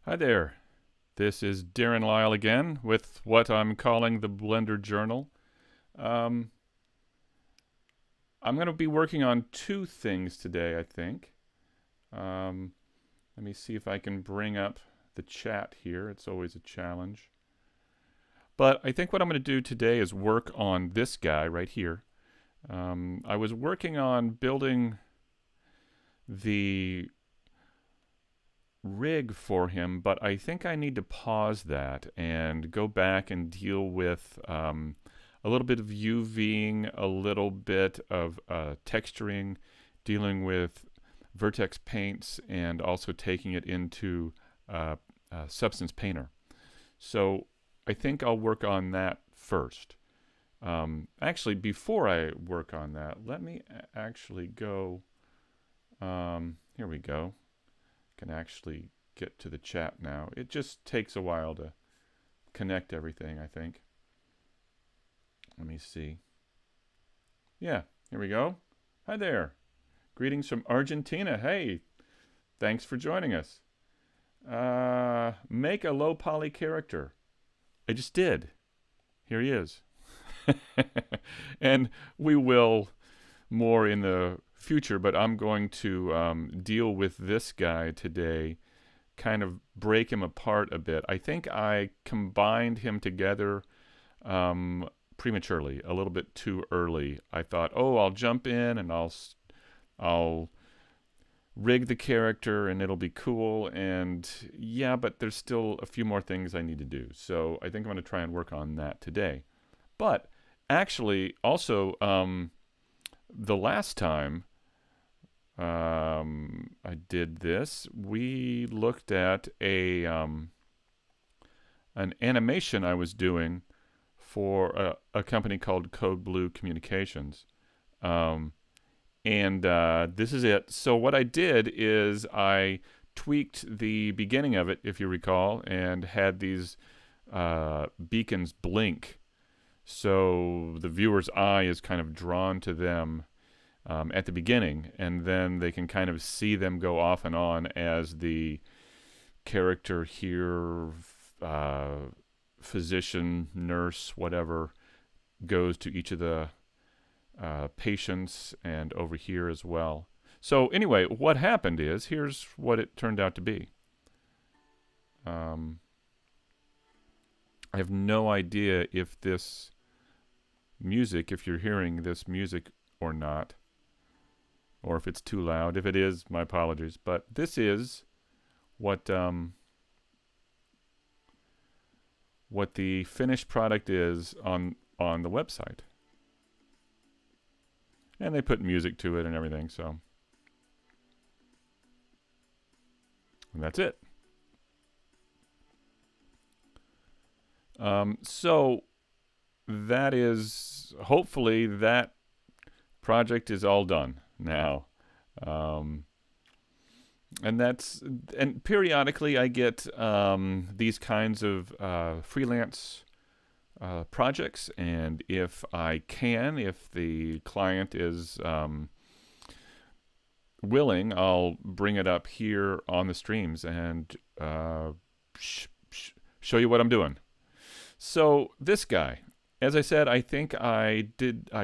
Hi there. This is Darrin Lile again with what I'm calling the Blender Journal. Um, I'm going to be working on two things today, I think. Let me see if I can bring up the chat here. It's always a challenge. But I think what I'm going to do today is work on this guy right here. I was working on building the rig for him, but I think I need to pause that and go back and deal with a little bit of UVing, a little bit of texturing, dealing with Vertex Paints, and also taking it into Substance Painter. So I think I'll work on that first. Actually, before I work on that, let me actually go. Here we go. Can actually get to the chat now. It just takes a while to connect everything, I think. Let me see. Yeah, here we go. Hi there. Greetings from Argentina. Hey, thanks for joining us. Make a low poly character. I just did. Here he is. And we will more in the future, but I'm going to deal with this guy today, kind of break him apart a bit. I think I combined him together prematurely, a little bit too early. I thought, oh, I'll jump in and I'll rig the character and it'll be cool. And yeah, but there's still a few more things I need to do. So I think I'm going to try and work on that today. But actually, also, the last time I did this, we looked at an animation I was doing for a company called Code Blue Communications. And this is it. So what I did is I tweaked the beginning of it, if you recall, and had these beacons blink. So the viewer's eye is kind of drawn to them at the beginning, and then they can kind of see them go off and on as the character here, physician, nurse, whatever, goes to each of the patients and over here as well. So anyway, what happened is, here's what it turned out to be. I have no idea if this music, if you're hearing this music or not, or if it's too loud. If it is, my apologies. But this is what the finished product is on the website. And they put music to it and everything, so. And that's it. So that is, hopefully that project is all done now. And periodically I get these kinds of freelance projects, and if I can, if the client is willing, I'll bring it up here on the streams and show you what I'm doing. So this guy, as I said, I think I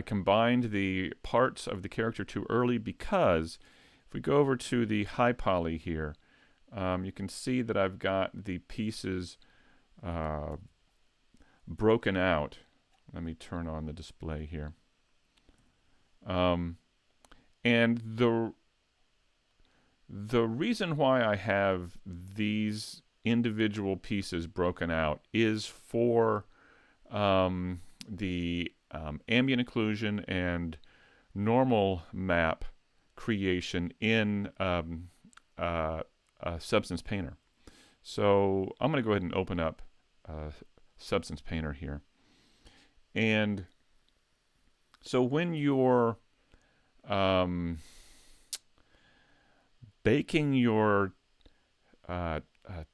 combined the parts of the character too early, because if we go over to the high poly here, you can see that I've got the pieces broken out. Let me turn on the display here. And the reason why I have these individual pieces broken out is for the ambient occlusion and normal map creation in Substance Painter. So I'm going to go ahead and open up Substance Painter here. And so when you're baking your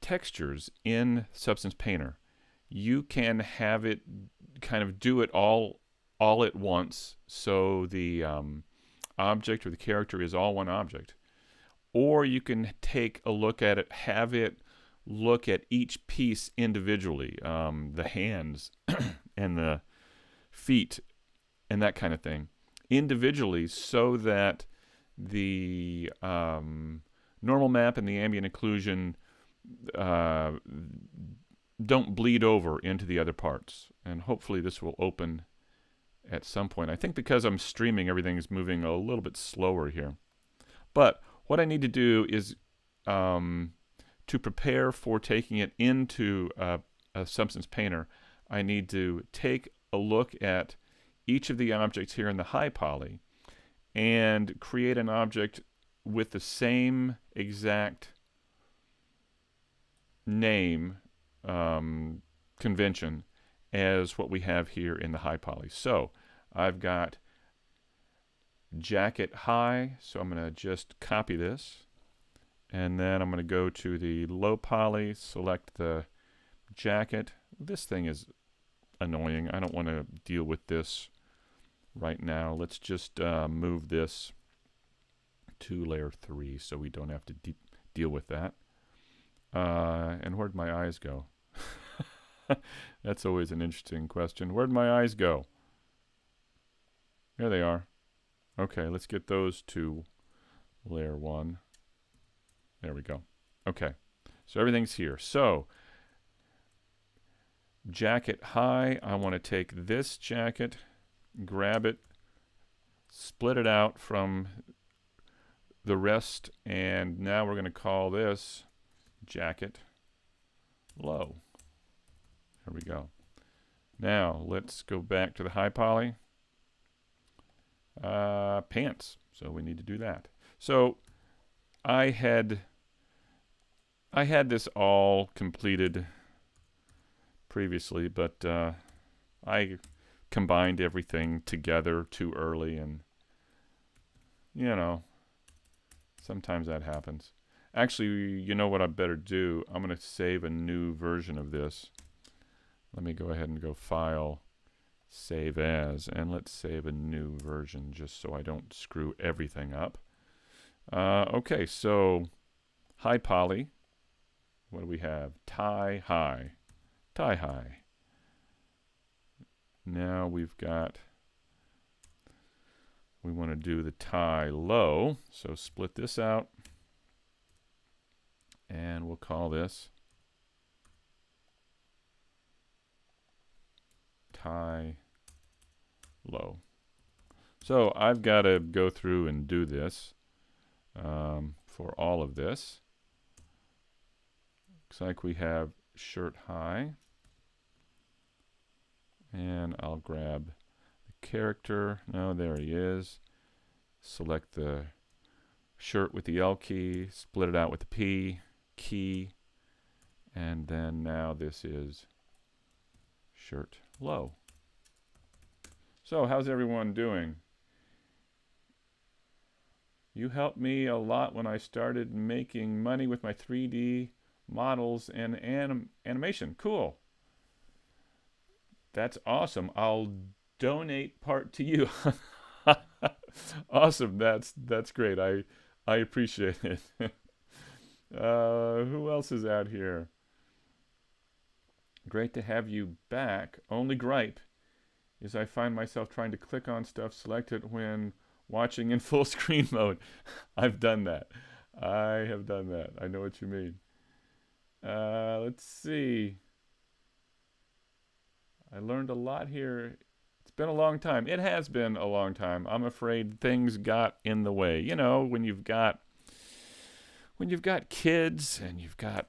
textures in Substance Painter, you can have it kind of do it all at once, so the object or the character is all one object. Or you can take a look at it, have it look at each piece individually, the hands and the feet and that kind of thing, individually, so that the normal map and the ambient occlusion don't bleed over into the other parts. And hopefully this will open at some point. I think because I'm streaming, everything is moving a little bit slower here. But what I need to do is to prepare for taking it into a Substance Painter, I need to take a look at each of the objects here in the high poly and create an object with the same exact name convention as what we have here in the high poly. So I've got jacket high, so I'm going to just copy this, and then I'm going to go to the low poly, select the jacket. This thing is annoying. I don't want to deal with this right now. Let's just move this to layer 3 so we don't have to deal with that. And where'd my eyes go? That's always an interesting question. Where'd my eyes go? There they are. Okay, let's get those to layer 1. There we go. Okay, so everything's here. So jacket high, I want to take this jacket, grab it, split it out from the rest, and now we're going to call this jacket low. There we go. Now let's go back to the high poly. Pants. So we need to do that. So I had this all completed previously, but I combined everything together too early, and you know, sometimes that happens. Actually, you know what I better do? I'm going to save a new version of this. Let me go ahead and go File, Save As, and let's save a new version just so I don't screw everything up. Okay, so high poly. What do we have? Tie high. Tie high. Now we've got, we want to do the tie low, so split this out, and we'll call this tie low. So I've got to go through and do this for all of this. Looks like we have shirt high, and I'll grab the character. No, there he is. Select the shirt with the L key, split it out with the P key, and then now this is shirt low. So how's everyone doing? You helped me a lot when I started making money with my 3D models and animation. Cool. That's awesome. I'll donate part to you. Awesome. That's great. I appreciate it. Who else is out here? Great to have you back. Only gripe is I find myself trying to click on stuff, select it when watching in full screen mode. I've done that. I have done that. I know what you mean. Let's see. I learned a lot here. It's been a long time. It has been a long time. I'm afraid things got in the way. You know, when you've got kids and you've got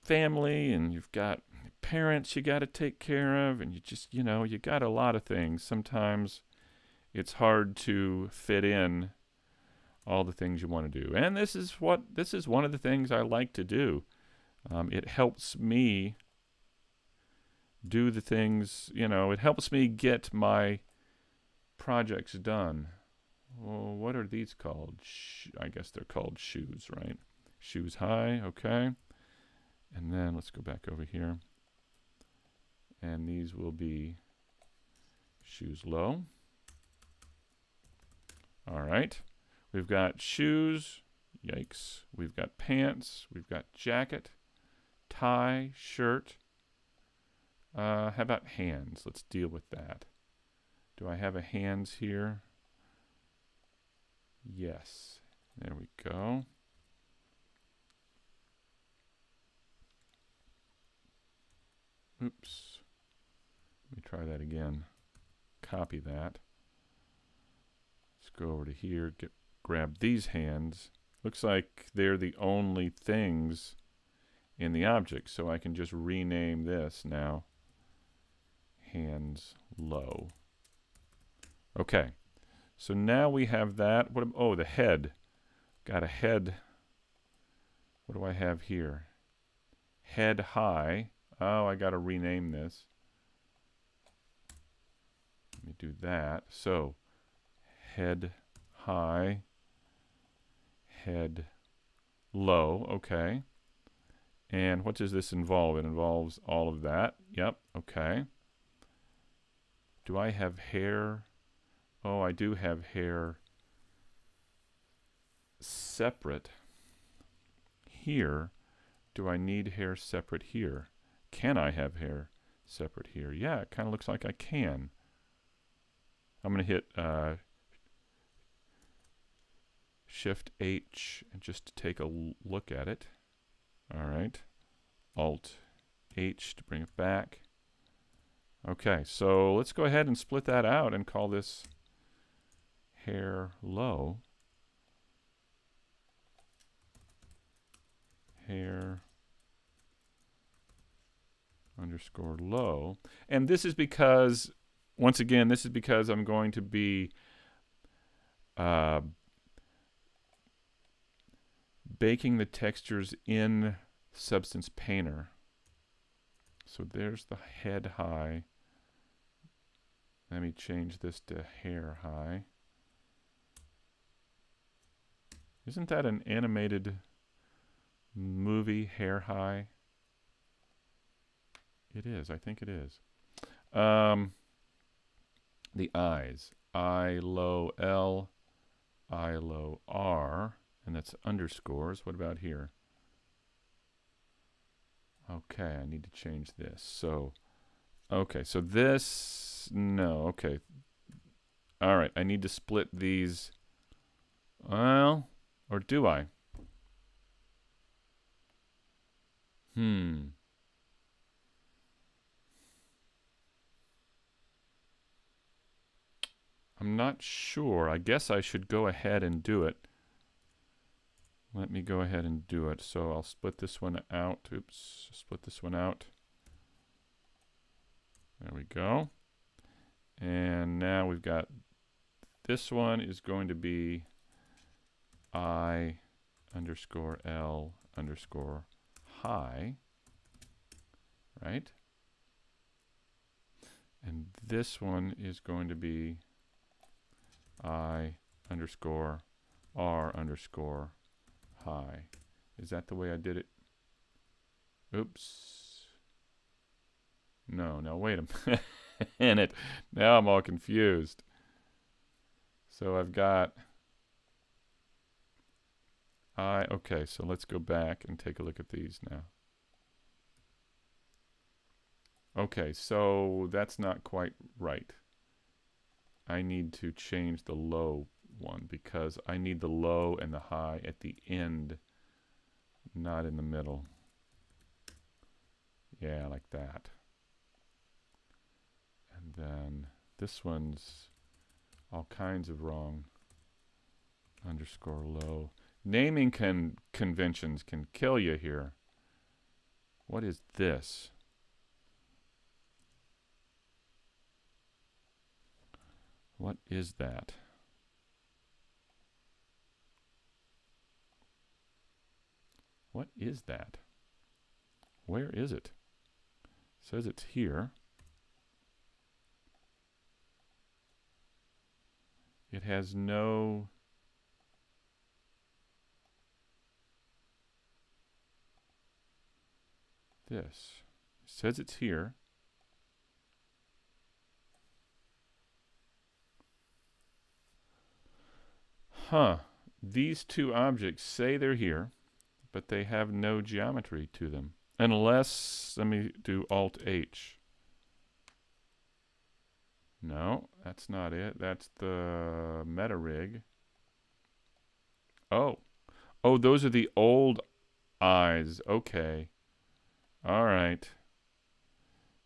family and you've got parents you got to take care of, and you just, you know, you got a lot of things. Sometimes it's hard to fit in all the things you want to do. And this is one of the things I like to do. It helps me do the things, you know, it helps me get my projects done. Well, what are these called? I guess they're called shoes, right? Shoes high, okay. And then let's go back over here. And these will be shoes low. All right. We've got shoes. Yikes. We've got pants. We've got jacket. tie, shirt. How about hands? Let's deal with that. Do I have a hands here? Yes. There we go. Oops. Let me try that again. Copy that. Let's go over to here, grab these hands. Looks like they're the only things in the object, so I can just rename this now. Hands low. Okay, so now we have that. Oh, the head. Got a head. What do I have here? Head high. Oh, I got to rename this. Let me do that. So, head high, head low. Okay. And what does this involve? It involves all of that. Yep. Okay. Do I have hair? Oh, I do have hair separate here. Do I need hair separate here? Can I have hair separate here? Yeah, it kind of looks like I can. I'm going to hit Shift H and just to take a look at it. All right. Alt H to bring it back. Okay, so let's go ahead and split that out and call this hair low. Hair underscore low. And this is because, once again, this is because I'm going to be baking the textures in Substance Painter. So there's the head high. Let me change this to hair high. Isn't that an animated movie, Hair High? It is. I think it is. The eyes. I low L, I low R, and that's underscores. What about here? Okay, I need to change this. So, okay, so this, no, okay. All right, I need to split these. Well, or do I? I'm not sure. I guess I should go ahead and do it. Let me go ahead and do it. So I'll split this one out. Oops, split this one out. There we go. And now we've got, this one is going to be I underscore L underscore high, right? And this one is going to be I underscore R underscore high. Is that the way I did it? Oops. No, wait a minute. Now I'm all confused. So I've got okay, so let's go back and take a look at these now. Okay, so that's not quite right. I need to change the low one because I need the low and the high at the end, not in the middle. Yeah, like that. And then this one's all kinds of wrong. Underscore low. Naming conventions can kill you here. What is this? What is that? What is that? Where is it? It says it's here. It has no... This. It says it's here. Huh. These two objects say they're here, but they have no geometry to them. Unless, let me do Alt-H. No, that's not it. That's the meta rig. Oh. Oh, those are the old eyes. Okay. All right.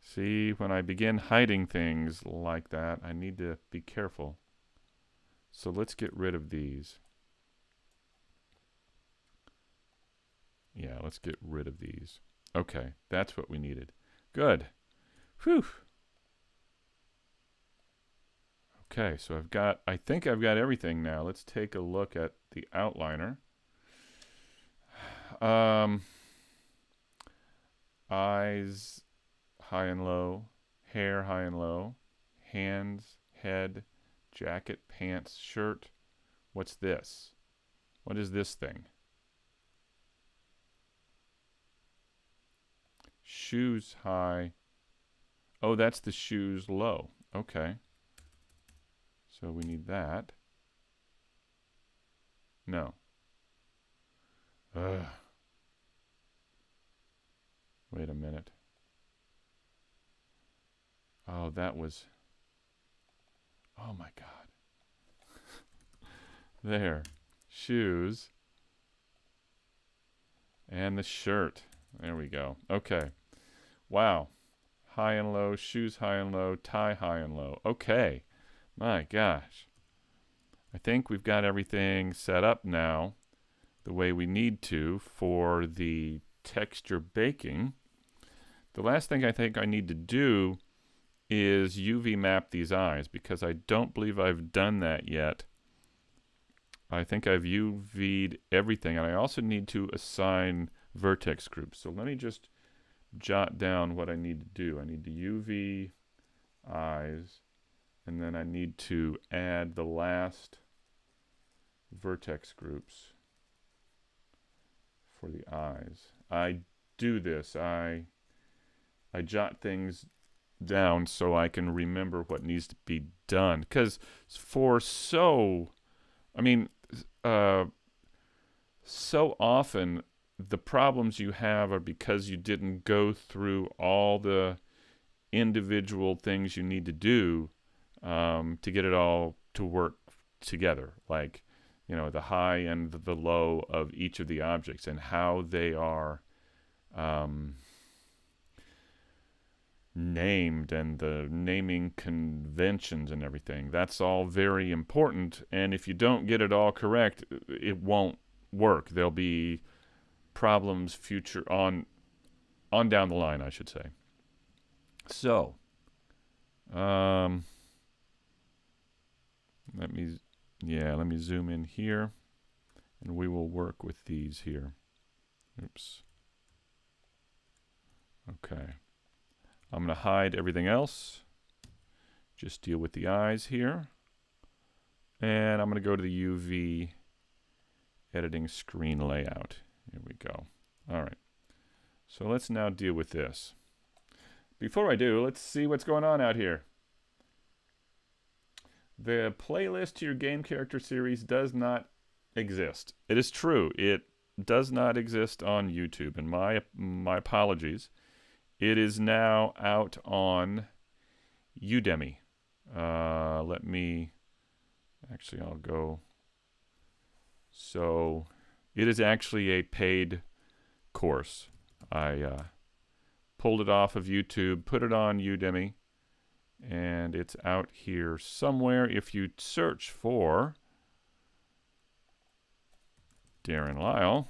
See, when I begin hiding things like that, I need to be careful. So let's get rid of these. Yeah, let's get rid of these. Okay, that's what we needed. Good. Whew. Okay, so I think I've got everything now. Let's take a look at the outliner. Eyes high and low, hair high and low, hands, head, jacket, pants, shirt. What's this? What is this thing? Shoes high. Oh, that's the shoes low. Okay. So we need that. No. Ugh. Wait a minute. Oh, that was... Oh my God. There. Shoes. And the shirt. There we go. Okay. Wow. High and low, shoes high and low, tie high and low. Okay. My gosh. I think we've got everything set up now the way we need to for the texture baking. The last thing I think I need to do is UV map these eyes, because I don't believe I've done that yet. I think I've UV'd everything, and I also need to assign vertex groups. So let me just jot down what I need to do. I need to UV eyes, and then I need to add the last vertex groups for the eyes. I do this. I jot things down so I can remember what needs to be done. Because so often the problems you have are because you didn't go through all the individual things you need to do to get it all to work together. Like, you know, the high and the low of each of the objects and how they are named, and the naming conventions and everything. That's all very important, and if you don't get it all correct, it won't work. There'll be problems future on down the line, I should say. So let me zoom in here, and we will work with these here. Oops. Okay. I'm going to hide everything else. Just deal with the eyes here. And I'm going to go to the UV editing screen layout. Here we go. All right. So let's now deal with this. Before I do, let's see what's going on out here. The playlist to your game character series does not exist. It is true. It does not exist on YouTube, and my apologies. It is now out on Udemy. I'll go. So it is actually a paid course. I pulled it off of YouTube, put it on Udemy, and it's out here somewhere. If you search for Darrin Lile,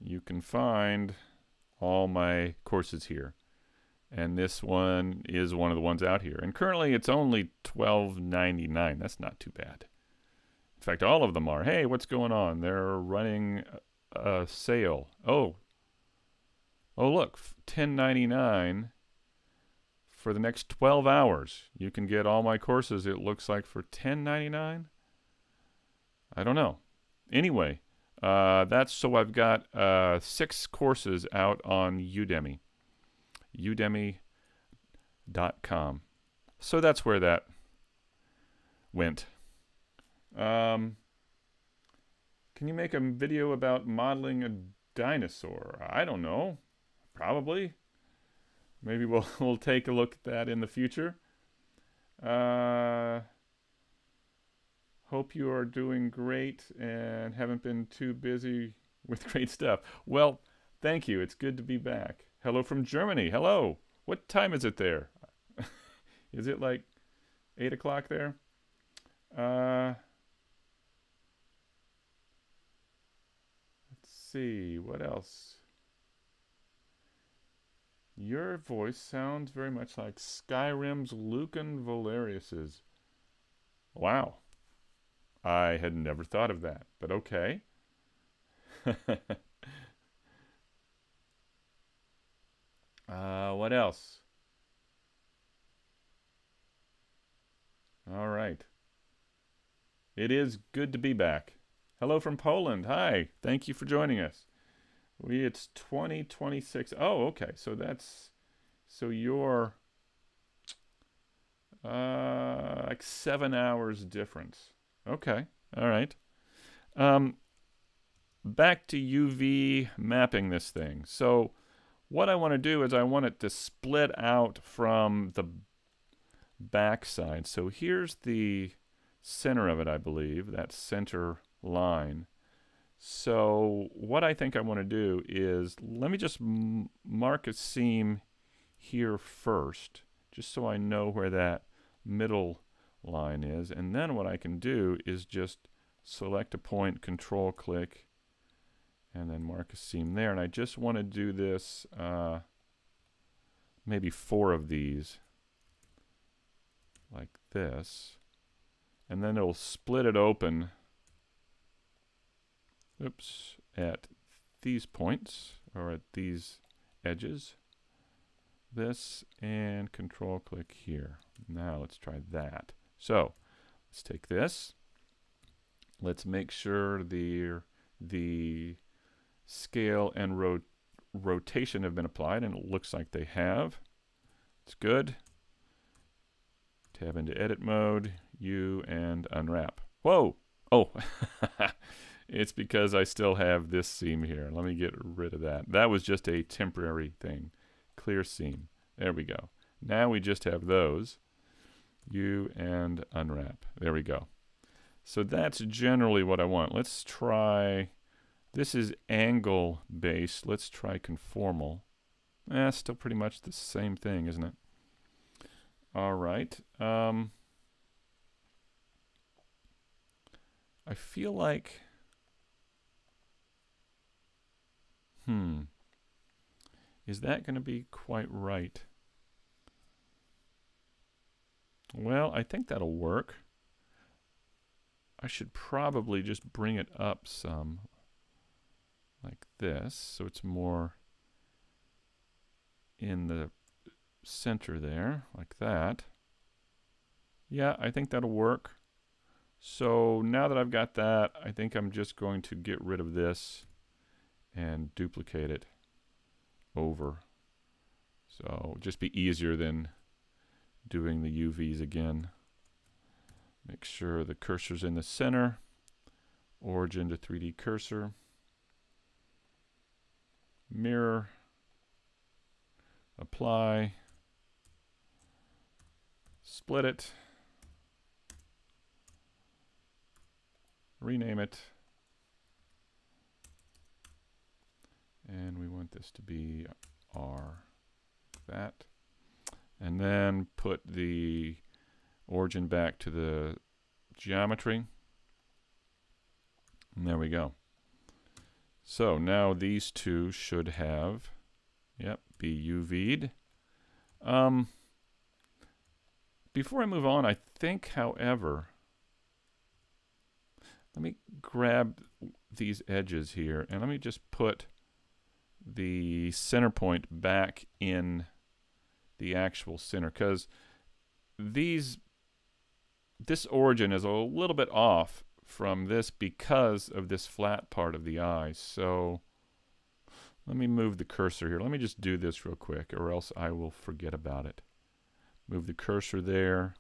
you can find all my courses here. And this one is one of the ones out here. And currently it's only $12.99. That's not too bad. In fact, all of them are. Hey, what's going on? They're running a sale. Oh, look, $10.99 for the next 12 hours. You can get all my courses, it looks like, for $10.99. I don't know. Anyway, so I've got 6 courses out on Udemy. Udemy.com. So that's where that went. Can Can you make a video about modeling a dinosaur? I don't know. Probably. Maybe we'll take a look at that in the future. Hope you are doing great and haven't been too busy with great stuff. Well, thank you. It's good to be back. Hello from Germany. Hello. What time is it there? Is it like 8 o'clock there? Let's see. What else? Your voice sounds very much like Skyrim's Lucan Valerius's. Wow. I had never thought of that, but okay. What else? All right. It is good to be back. Hello from Poland. Hi. Thank you for joining us. It's 2026. Oh, okay. So you're like 7 hours difference. Okay. All right. Back to UV mapping this thing. So what I want to do is I want it to split out from the backside. So here's the center of it, I believe, that center line. So what I think I want to do is, let me just mark a seam here first, just so I know where that middle line is. And then what I can do is just select a point, control click, and then mark a seam there. And I just want to do this, maybe 4 of these, like this. And then it'll split it open, oops, at these points, or at these edges. This, and control click here. Now let's try that. So let's take this. Let's make sure the scale and rotation have been applied, and it looks like they have. It's good. Tab into edit mode, U, and unwrap. Whoa! Oh, it's because I still have this seam here. Let me get rid of that. That was just a temporary thing. Clear seam. There we go. Now we just have those. U and unwrap. There we go. So that's generally what I want. Let's try, this is angle based. Let's try conformal. Still pretty much the same thing, isn't it? All right. I feel like, is that going to be quite right? Well, I think that'll work. I should probably just bring it up some, like this, so it's more in the center there, like that. Yeah, I think that'll work. So now that I've got that, I think I'm just going to get rid of this and duplicate it over. So just be easier than doing the UVs again. Make sure the cursor's in the center. Origin to 3D cursor. Mirror. Apply. Split it. Rename it. And we want this to be R. That. And then put the origin back to the geometry. And there we go. So now these two should have, be UV'd. Before I move on, I think, however, let me grab these edges here and let me just put the center point back in the actual center, because this origin is a little bit off from this because of this flat part of the eye. So let me move the cursor here. Let me just do this real quick, or else I will forget about it. Move the cursor there,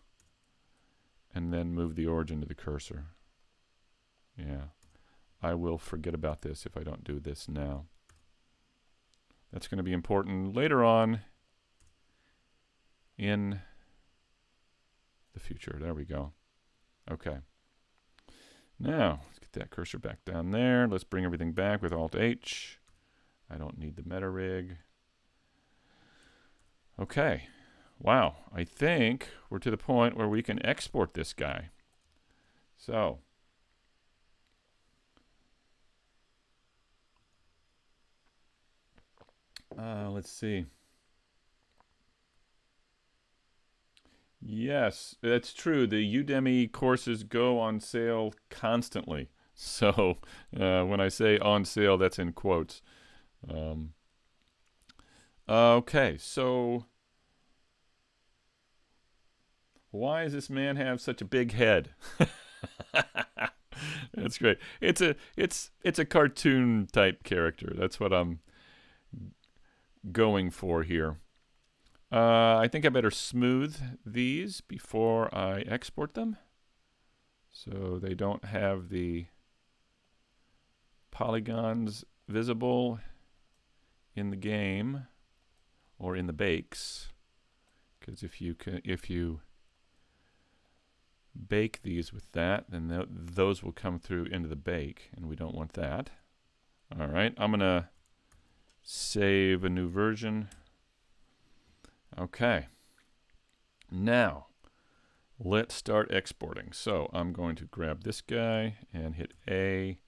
and then move the origin to the cursor. Yeah. I will forget about this if I don't do this now. That's going to be important later on in the future. There we go. Okay. Now, let's get that cursor back down there. Let's bring everything back with Alt-H. I don't need the meta rig. Okay. Wow. I think we're to the point where we can export this guy. So, let's see. Yes, that's true. The Udemy courses go on sale constantly. So when I say on sale, that's in quotes. Okay, so why does this man have such a big head? That's great. It's a cartoon type character. That's what I'm going for here. I think I better smooth these before I export them, so they don't have the polygons visible in the game or in the bakes. Because if you bake these with that, then those will come through into the bake, and we don't want that. All right, I'm gonna save a new version. Okay, now let's start exporting. So I'm going to grab this guy and hit A,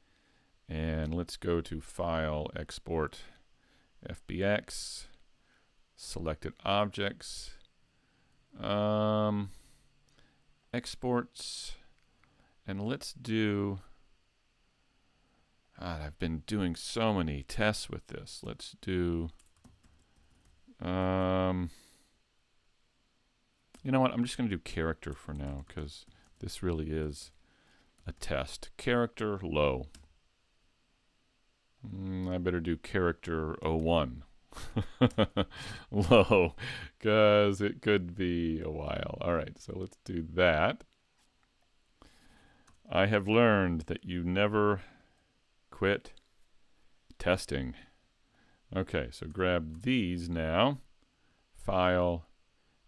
and let's go to File, Export, FBX, Selected Objects, Exports, and let's do, I've been doing so many tests with this. Let's do, you know what, I'm just going to do character for now, because this really is a test. Character low. I better do character 01. Low, because it could be a while. All right, so let's do that. I have learned that you never quit testing. Okay, so grab these now. File,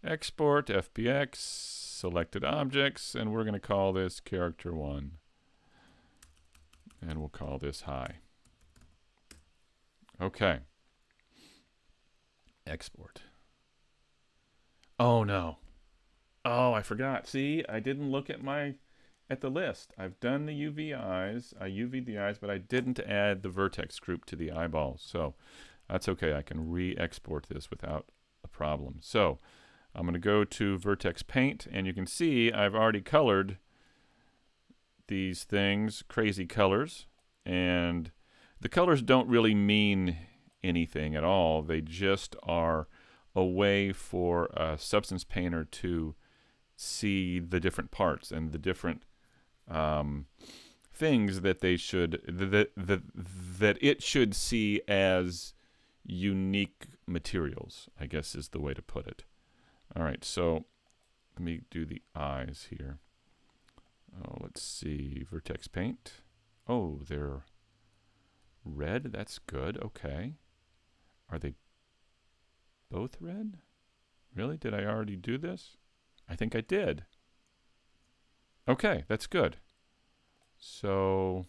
Export, FBX, Selected Objects, and we're going to call this character 1. And we'll call this high. Okay. Export. Oh no. Oh, I forgot. See, I didn't look at the list. I've done the UV eyes. I UV'd the eyes, but I didn't add the vertex group to the eyeballs. So that's okay. I can re-export this without a problem. So I'm going to go to Vertex Paint, and you can see I've already colored these things, crazy colors, and the colors don't really mean anything at all. They just are a way for a substance painter to see the different parts and the different things that they should that it should see as unique materials, I guess is the way to put it. All right, so let me do the eyes here. Oh, let's see, Vertex Paint. Oh, they're red. That's good. Okay. Are they both red? Really? Did I already do this? I think I did. Okay, that's good. So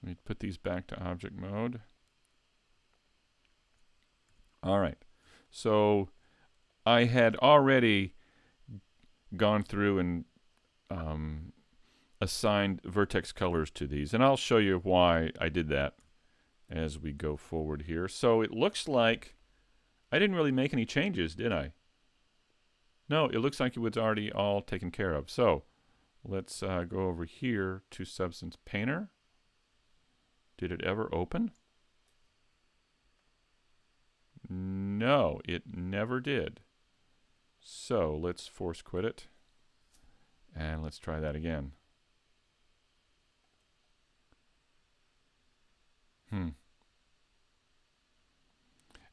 let me put these back to object mode. All right. So I had already gone through and assigned vertex colors to these, and I'll show you why I did that as we go forward here. So it looks like I didn't really make any changes, did I? No, it looks like it was already all taken care of. So let's go over here to Substance Painter. Did it ever open? No, it never did. So let's force quit it, and let's try that again.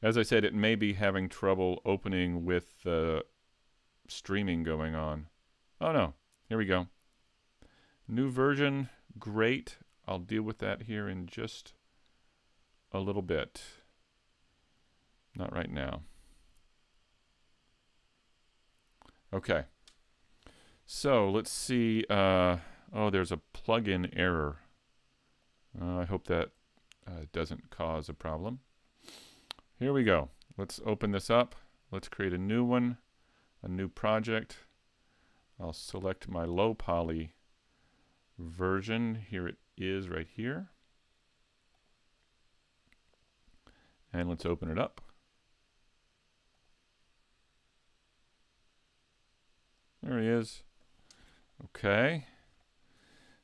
As I said, it may be having trouble opening with streaming going on. Oh no, here we go. New version, great. I'll deal with that here in just a little bit. Not right now. Okay. So let's see. Oh, there's a plugin error. I hope that doesn't cause a problem. Here we go. Let's open this up. Let's create a new one, a new project. I'll select my low poly version. Here it is right here. And let's open it up. There he is. Okay.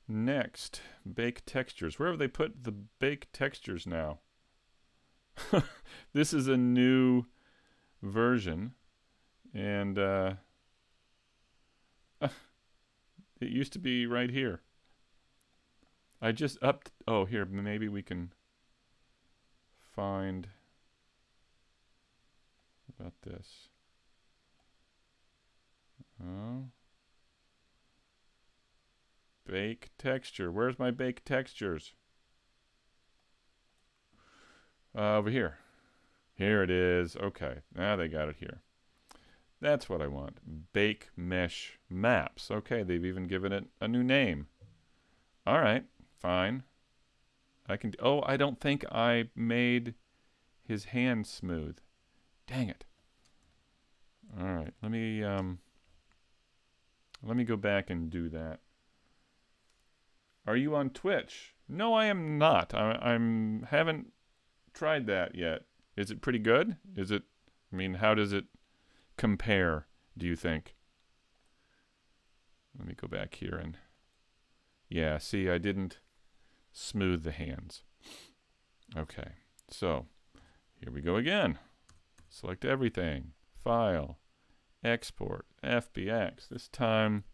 Next, bake textures. Where have they put the bake textures now? This is a new version, and it used to be right here. I just upped. Oh, here, maybe we can find about this. Oh. Bake texture. Where's my bake textures? Over here. Here it is. Okay. Now they got it here. That's what I want. Bake mesh maps. Okay. They've even given it a new name. All right. Fine. I can. Oh, I don't think I made his hand smooth. Dang it. All right. Let me go back and do that. Are you on Twitch? No, I am not. I'm haven't tried that yet. Is it pretty good? Is it? I mean, how does it compare, do you think? Let me go back here and yeah, see, I didn't smooth the hands. Okay. So, here we go again. Select everything. File, export, FBX. This time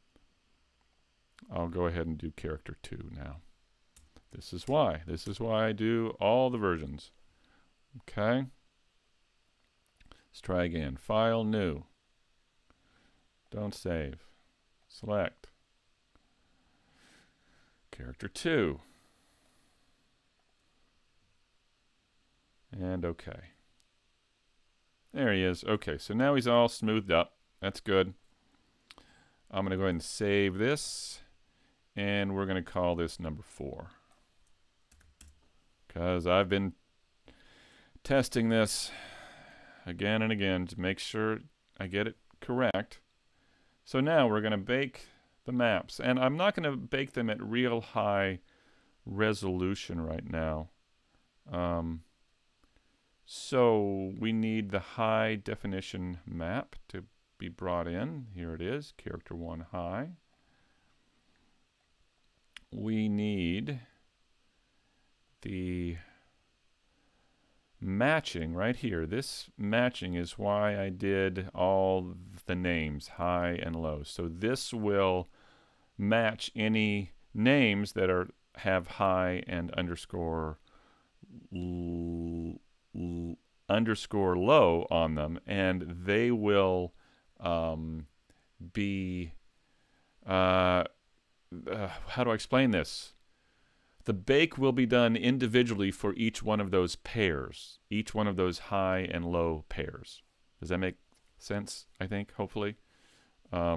I'll go ahead and do character 2 now. This is why. This is why I do all the versions. Okay. Let's try again. File, new. Don't save. Select. Character 2. And okay. There he is. Okay, so now he's all smoothed up. That's good. I'm going to go ahead and save this. And we're going to call this number 4. Because I've been testing this again and again to make sure I get it correct. So now we're going to bake the maps. And I'm not going to bake them at real high resolution right now. So we need the high definition map to be brought in. Here it is, character 1 high. We need the matching right here. This matching is why I did all the names, high and low. So this will match any names that have high and underscore low on them, and they will be how do I explain this? The bake will be done individually for each one of those pairs, each one of those high and low pairs. Does that make sense? I think, hopefully. Let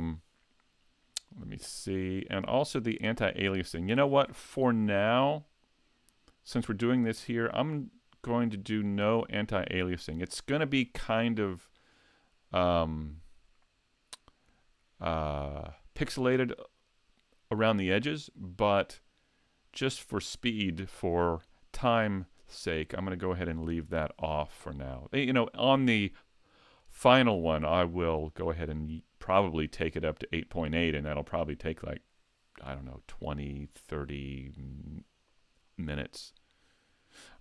me see. And also the anti-aliasing. You know what? For now, since we're doing this here, I'm going to do no anti-aliasing. It's going to be kind of pixelated around the edges, but just for speed, for time's sake, I'm going to go ahead and leave that off for now. You know, on the final one, I will go ahead and probably take it up to 8.8, and that'll probably take like, I don't know, 20, 30 minutes.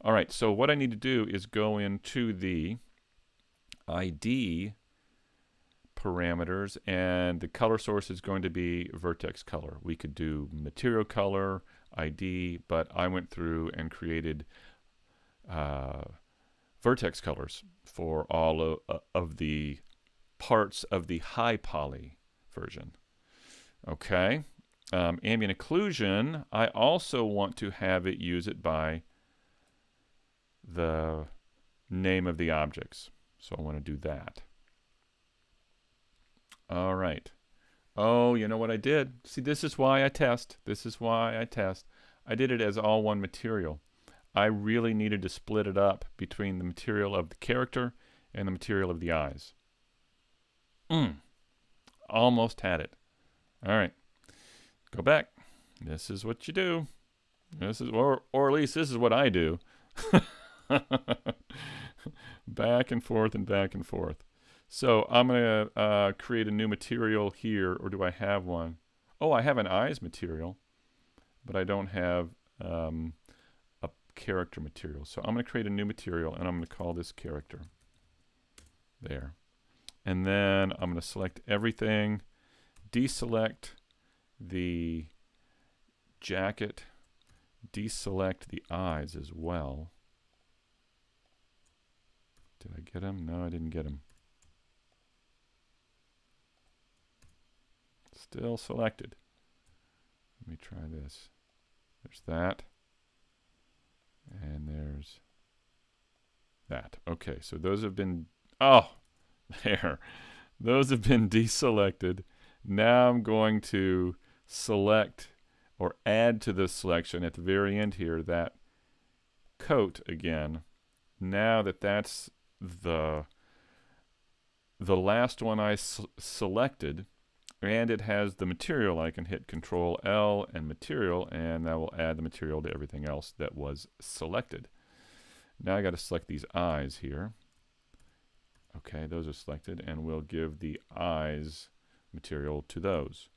All right, so what I need to do is go into the ID parameters, and the color source is going to be vertex color. We could do material color, ID, but I went through and created vertex colors for all of the parts of the high poly version. Okay, ambient occlusion, I also want to have it use it by the name of the objects. So I want to do that. All right. Oh, you know what I did? See, this is why I test. This is why I test. I did it as all one material. I really needed to split it up between the material of the character and the material of the eyes. Almost had it. All right. Go back. This is what you do. This is, or at least this is what I do. Back and forth and back and forth. So I'm going to create a new material here, or do I have one? Oh, I have an eyes material, but I don't have a character material. So I'm going to create a new material, and I'm going to call this character. There. And then I'm going to select everything, deselect the jacket, deselect the eyes as well. Did I get him? No, I didn't get him. Still selected. Let me try this. There's that. And there's that. Okay, so those have been, oh, there. Those have been deselected. Now I'm going to select or add to the selection at the very end here that coat again. Now that that's the last one I selected, and it has the material, I can hit Control L and material, and that will add the material to everything else that was selected. Now I got to select these eyes here. Okay, those are selected, and we'll give the eyes material to those.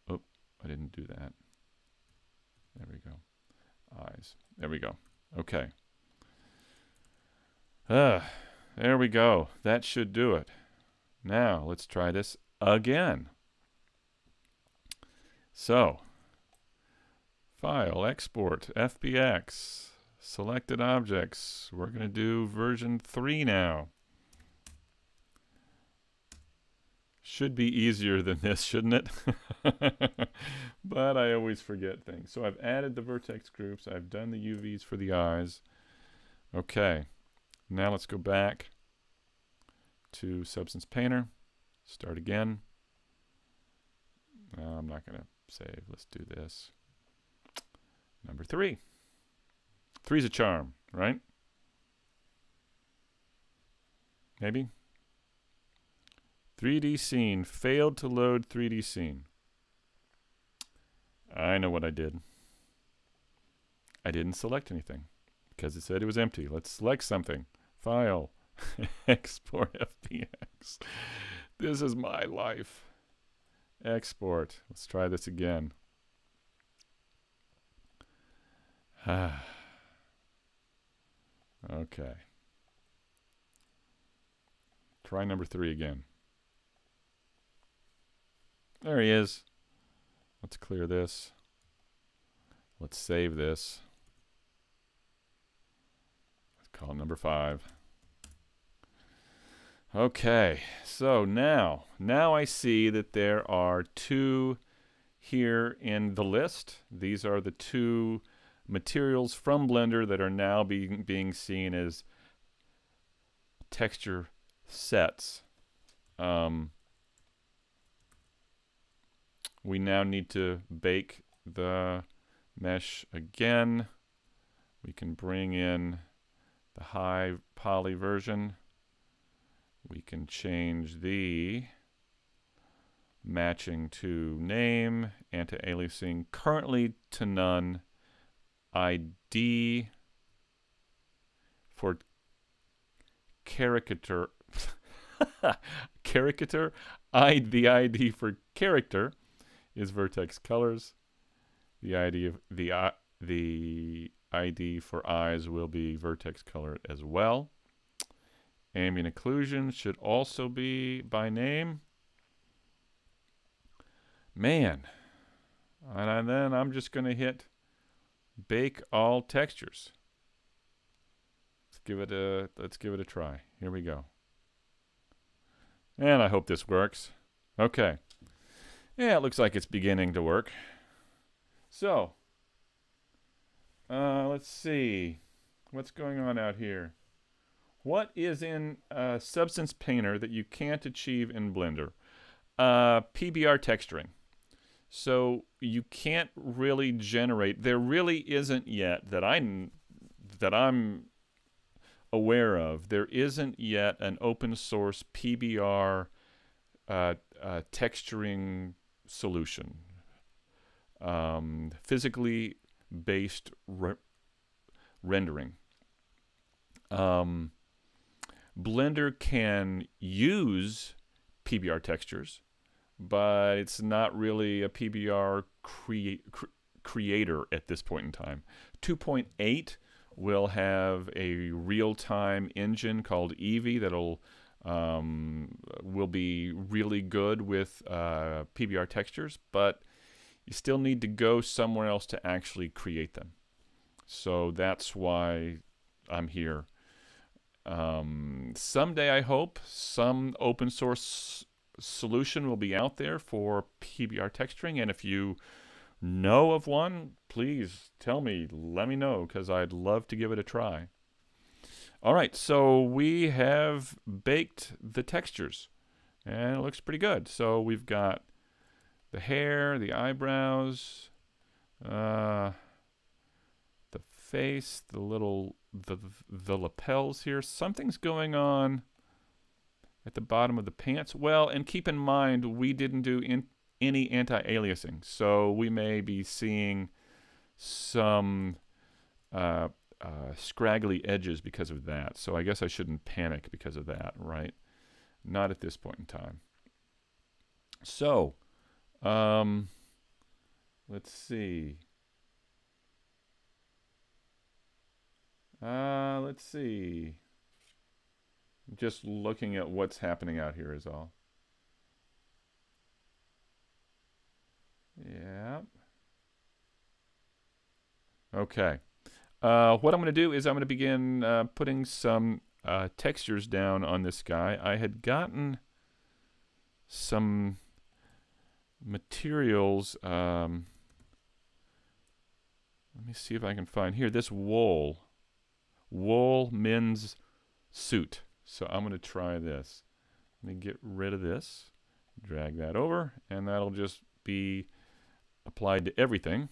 Oh, I didn't do that. There we go. Eyes. There we go. Okay. There we go. That should do it. Now, let's try this again. So, File, Export, FBX, Selected Objects. We're going to do version 3 now. Should be easier than this, shouldn't it? But I always forget things. So I've added the vertex groups. I've done the UVs for the eyes. Okay. Now let's go back to Substance Painter. Start again. I'm not going to save. Let's do this. Number 3. 3's a charm, right? Maybe? 3D scene. Failed to load 3D scene. I know what I did. I didn't select anything because it said it was empty. Let's select something. File. Export FBX. This is my life. Export. Let's try this again. Okay. Try number 3 again. There he is. Let's clear this. Let's save this. Let's call it number 5. Okay, so now I see that there are 2 here in the list. These are the 2 materials from Blender that are now being seen as texture sets. We now need to bake the mesh again. We can bring in the high poly version. We can change the matching to name and to aliasing currently to none. ID for caricature. Caricature. The ID for character is vertex colors. The ID for eyes will be vertex color as well. Ambient occlusion should also be by name. Man. And then I'm just going to hit bake all textures. Let's give it a try. Here we go. And I hope this works. Okay. Yeah, it looks like it's beginning to work. So, let's see. What's going on out here? What is in Substance Painter that you can't achieve in Blender? PBR texturing. So you can't really generate. There really isn't yet that I'm aware of. There isn't yet an open source PBR texturing solution. Physically based rendering. Blender can use PBR textures, but it's not really a PBR creator at this point in time. 2.8 will have a real-time engine called Eevee that'll will be really good with PBR textures, but you still need to go somewhere else to actually create them. So that's why I'm here. Someday, I hope, some open source solution will be out there for PBR texturing, and if you know of one, please tell me, let me know, because I'd love to give it a try. All right, so we have baked the textures, and it looks pretty good. So we've got the hair, the eyebrows, the face, the lapels here. Something's going on at the bottom of the pants. Well, and keep in mind, we didn't do any anti-aliasing, so we may be seeing some scraggly edges because of that. So I guess I shouldn't panic because of that, right? Not at this point in time. So, let's see. Let's see. Just looking at what's happening out here is all. Yeah. Okay. What I'm going to do is I'm going to begin putting some textures down on this guy. I had gotten some materials. Let me see if I can find here. This wool men's suit. So I'm going to try this. Let me get rid of this. Drag that over, and that'll just be applied to everything.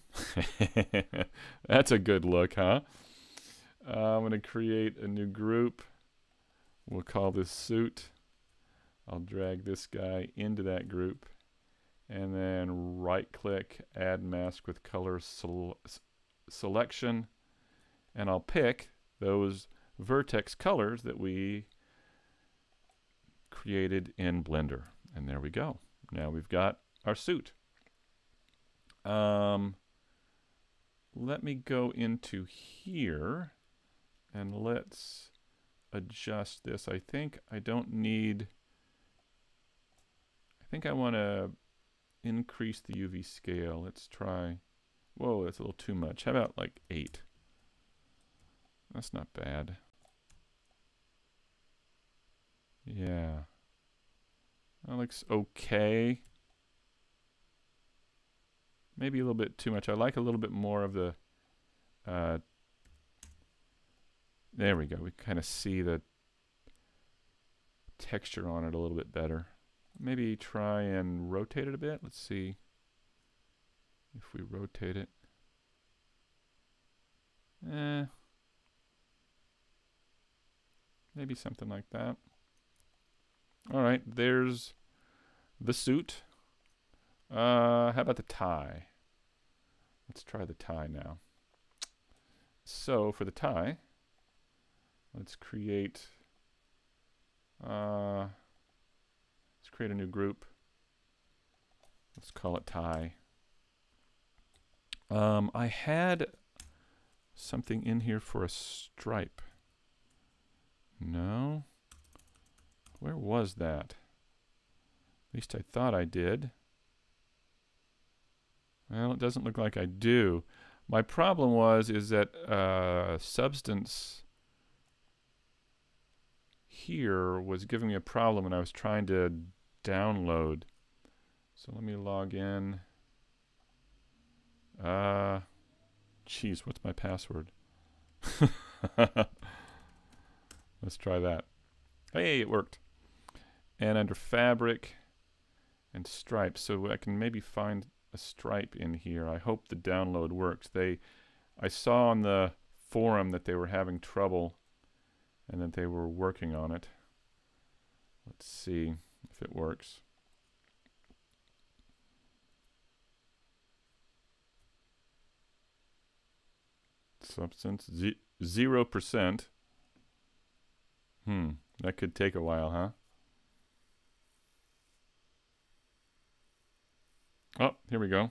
That's a good look, huh? I'm going to create a new group. We'll call this suit. I'll drag this guy into that group, and then right-click, add mask with color selection, and I'll pick those vertex colors that we created in Blender. And there we go. Now we've got our suit. Let me go into here and let's adjust this. I think I don't need, I think I want to increase the UV scale. Let's try, whoa, that's a little too much. How about like 8? That's not bad. Yeah. That looks okay. Maybe a little bit too much. I like a little bit more of the, there we go. We kind of see the texture on it a little bit better. Maybe try and rotate it a bit. Let's see if we rotate it. Maybe something like that. All right, there's the suit. How about the tie? Let's try the tie now. So for the tie, let's create a new group. Let's call it tie. I had something in here for a stripe. No? Where was that? At least I thought I did. Well, it doesn't look like I do. My problem is that substance here was giving me a problem when I was trying to download So let me log in. Geez, what's my password? Let's try that. Hey, it worked. And under fabric and stripes, so I can maybe find a stripe in here. I hope the download works. I saw on the forum that they were having trouble and that they were working on it. Let's see if it works. Substance 0%. That could take a while, huh? Oh, here we go.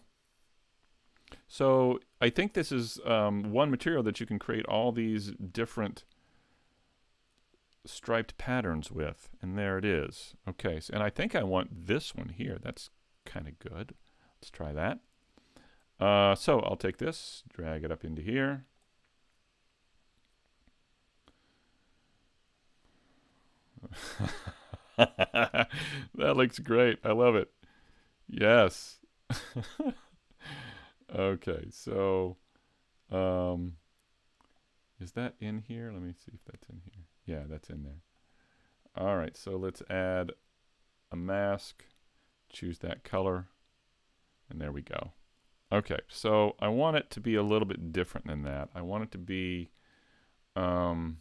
So I think this is one material that you can create all these different striped patterns with, and there it is. Okay, so, and I think I want this one here. That's kind of good. Let's try that. So I'll take this, drag it up into here. That looks great. I love it. Yes. Okay, so is that in here? Let me see if that's in here. Yeah, that's in there. All right, so let's add a mask, choose that color, and there we go. Okay, so I want it to be a little bit different than that. I want it to be, let's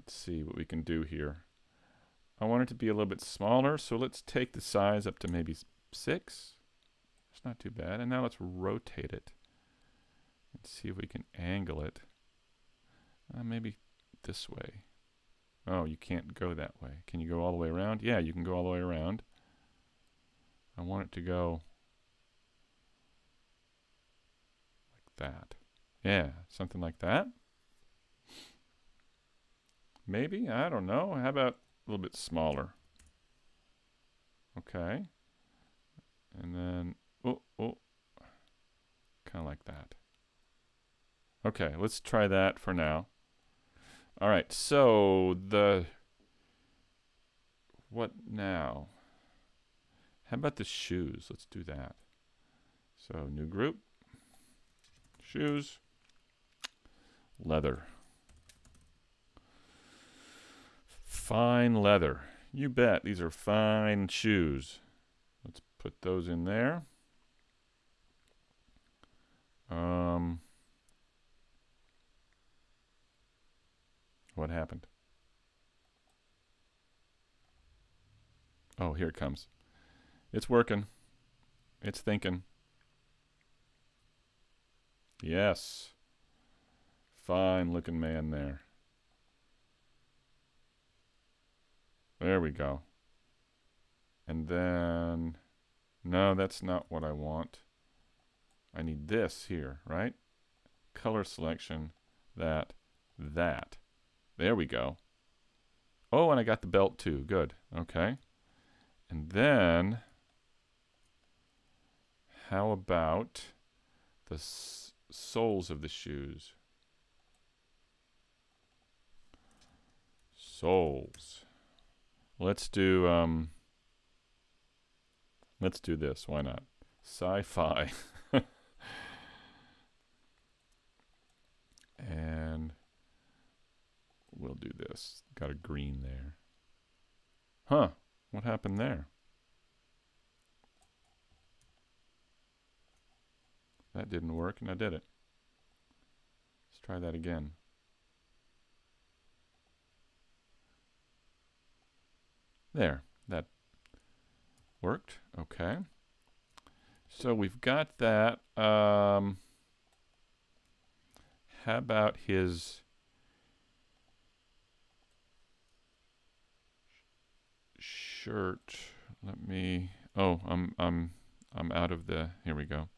see what we can do here. I want it to be a little bit smaller, so let's take the size up to maybe 6. It's not too bad. And now let's rotate it. Let's see if we can angle it. Maybe this way. Oh, you can't go that way. Can you go all the way around? Yeah, you can go all the way around. I want it to go like that. Yeah, something like that. Maybe, I don't know. How about a little bit smaller? Okay. And then, kind of like that. Okay, let's try that for now. All right, so what now? How about the shoes? Let's do that. So new group, shoes, leather. Fine leather. You bet, these are fine shoes. Let's put those in there. What happened? Oh, here it comes. It's working. It's thinking. Yes. Fine looking man there. There we go. And then, no, that's not what I want. I need this here, right? Color selection, that. There we go. Oh, and I got the belt too. Good. Okay. And then, how about the soles of the shoes? Soles. Let's do this. Why not? Sci-fi. And we'll do this. Got a green there. Huh. What happened there? That didn't work, and I did it. Let's try that again. There. That worked. Okay. So we've got that. How about his shirt? Let me. Oh, I'm out of the. Here we go.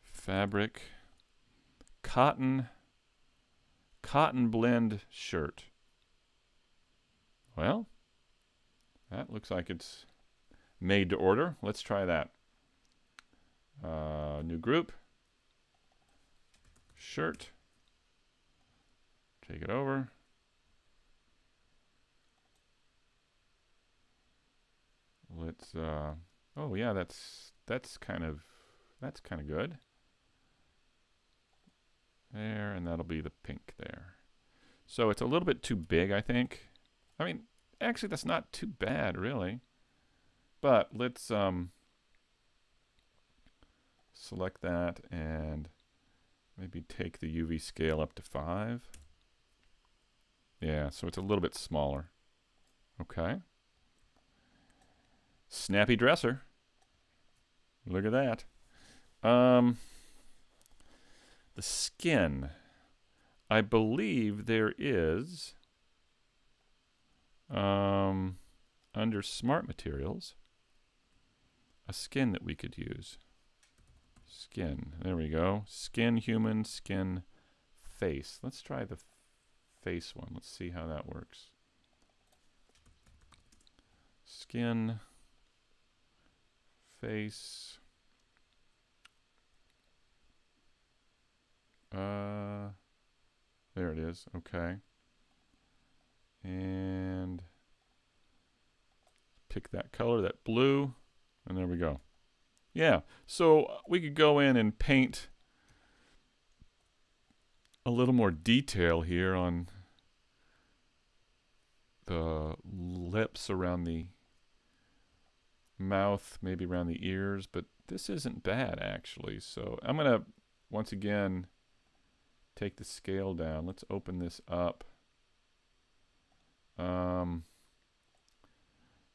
Fabric, cotton blend shirt. Well, that looks like it's made to order. Let's try that. New group, shirt. Take it over. let's, oh yeah, that's kind of good. There, and that'll be the pink there. So it's a little bit too big, I think. I mean, actually, that's not too bad, really. But let's select that and maybe take the UV scale up to 5. Yeah, so it's a little bit smaller. Okay. Snappy dresser. Look at that. The skin. I believe there is, under Smart Materials, a skin that we could use. Skin. There we go. Skin human, skin face. Let's try the face one. Let's see how that works. Skin, face. There it is. Okay. And pick that color, that blue, and there we go. Yeah, so we could go in and paint a little more detail here on the lips, around the mouth, maybe around the ears, but this isn't bad actually. So I'm going to, once again, take the scale down. Let's open this up.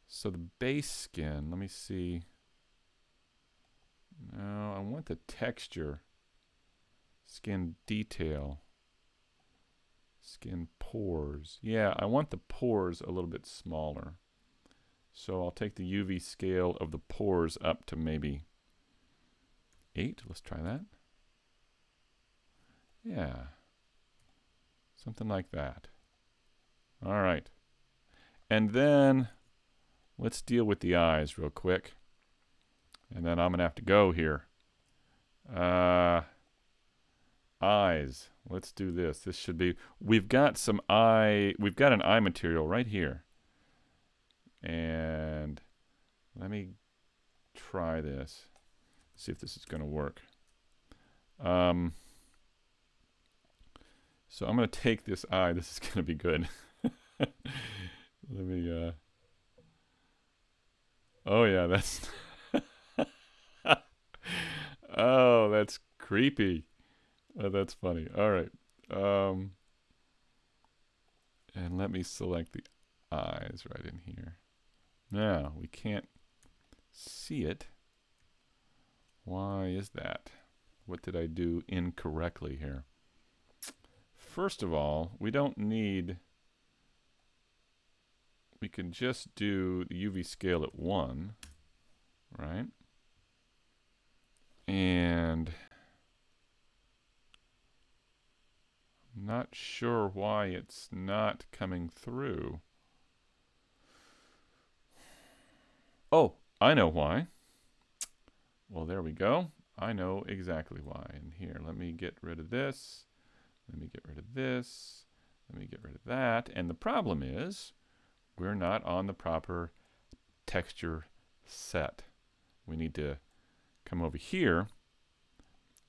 So the base skin, let me see. No, I want the texture. Skin detail. Skin pores. Yeah, I want the pores a little bit smaller. So I'll take the UV scale of the pores up to maybe 8. Let's try that. Yeah. Something like that. All right. And then let's deal with the eyes real quick. And then I'm going to have to go here. Eyes. Let's do this. This should be, we've got an eye material right here. And let me try this. See if this is going to work. So I'm going to take this eye. This is going to be good. Let me, oh yeah, that's, oh, that's creepy. That's funny. All right. And let me select the eyes right in here. Now, we can't see it. Why is that? What did I do incorrectly here? First of all, we don't need, we can just do the UV scale at 1, right? And I'm not sure why it's not coming through. Oh, I know why. Well, there we go. I know exactly why. And here, let me get rid of this. Let me get rid of this. Let me get rid of that. And the problem is, we're not on the proper texture set. We need to come over here,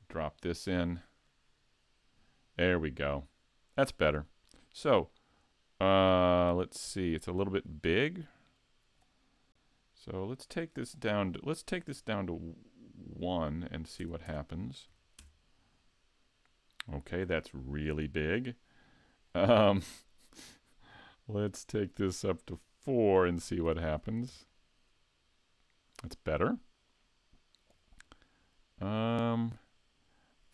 drop this in. There we go. That's better. So, let's see. It's a little bit big. So let's take this down to 1 and see what happens. Okay, that's really big. Let's take this up to 4 and see what happens. That's better. I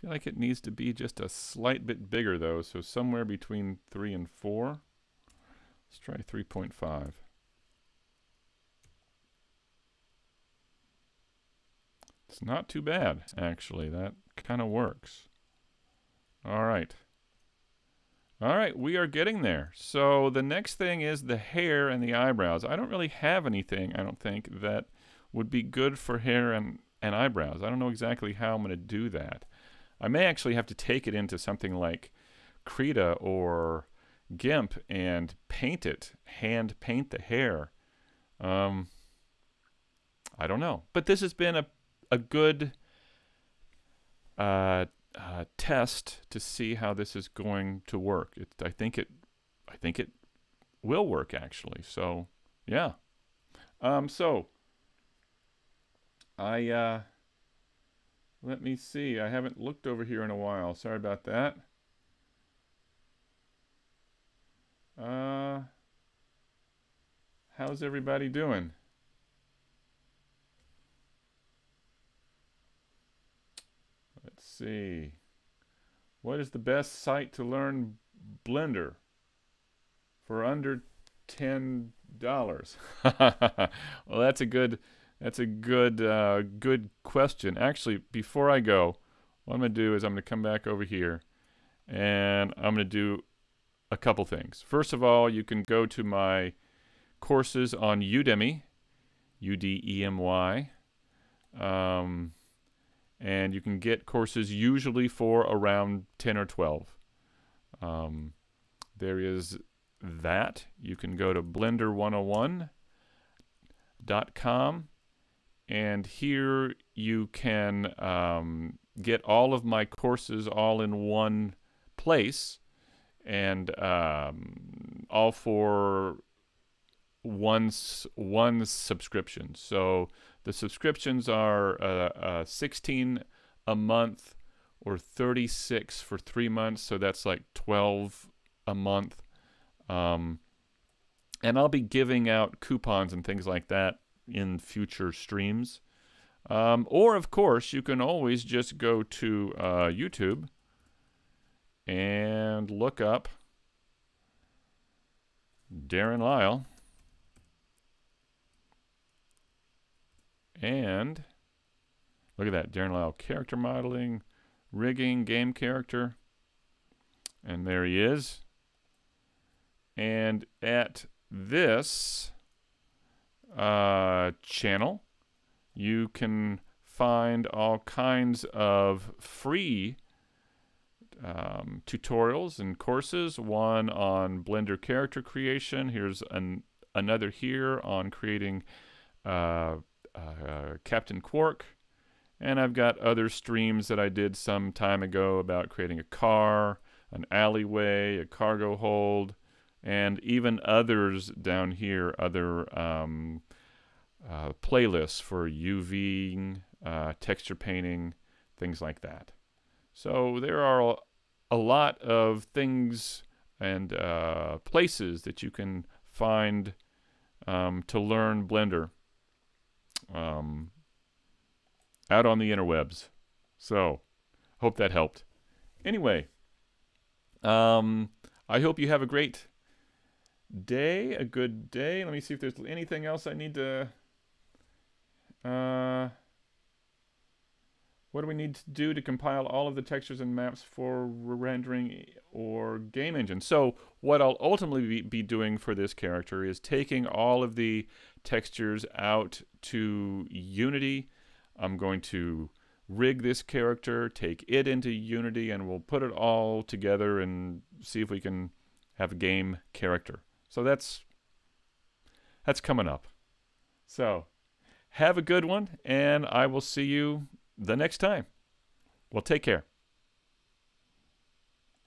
feel like it needs to be just a slight bit bigger though, so somewhere between 3 and 4. Let's try 3.5. It's not too bad, actually. That kind of works. All right. All right, we are getting there. So the next thing is the hair and the eyebrows. I don't really have anything, I don't think, that would be good for hair and eyebrows. I don't know exactly how I'm going to do that. I may actually have to take it into something like Krita or GIMP and paint it, hand paint the hair. I don't know. But this has been a good test to see how this is going to work. I think it will work actually. So yeah. So I let me see. I haven't looked over here in a while. Sorry about that. How's everybody doing? Let's see. What is the best site to learn Blender for under $10? Well, that's a good good question. Actually, before I go, what I'm going to do is I'm going to come back over here and I'm going to do a couple things. First of all, you can go to my courses on Udemy, UDEMY, and you can get courses usually for around 10 or 12. There is that. You can go to blender101.com, and here you can get all of my courses all in one place, and all for one subscription. So the subscriptions are 16 a month or 36 for 3 months. So that's like 12 a month. And I'll be giving out coupons and things like that in future streams. Or, of course, you can always just go to YouTube and look up Darrin Lile. And look at that, Darrin Lile character modeling, rigging, game character. And there he is. And at this channel, you can find all kinds of free tutorials and courses. One on Blender character creation. Here's another here on creating Captain Quark. And I've got other streams that I did some time ago about creating a car, an alleyway, a cargo hold, and even others down here, other playlists for UVing, texture painting, things like that. So there are a lot of things and places that you can find to learn Blender out on the interwebs. So hope that helped. Anyway, I hope you have a great day, a good day. Let me see if there's anything else I need to what do we need to do to compile all of the textures and maps for rendering or game engine? So what I'll ultimately be doing for this character is taking all of the textures out to Unity. I'm going to rig this character, take it into Unity, and we'll put it all together and see if we can have a game character. So that's coming up. So have a good one, and I will see you the next time. Well, take care.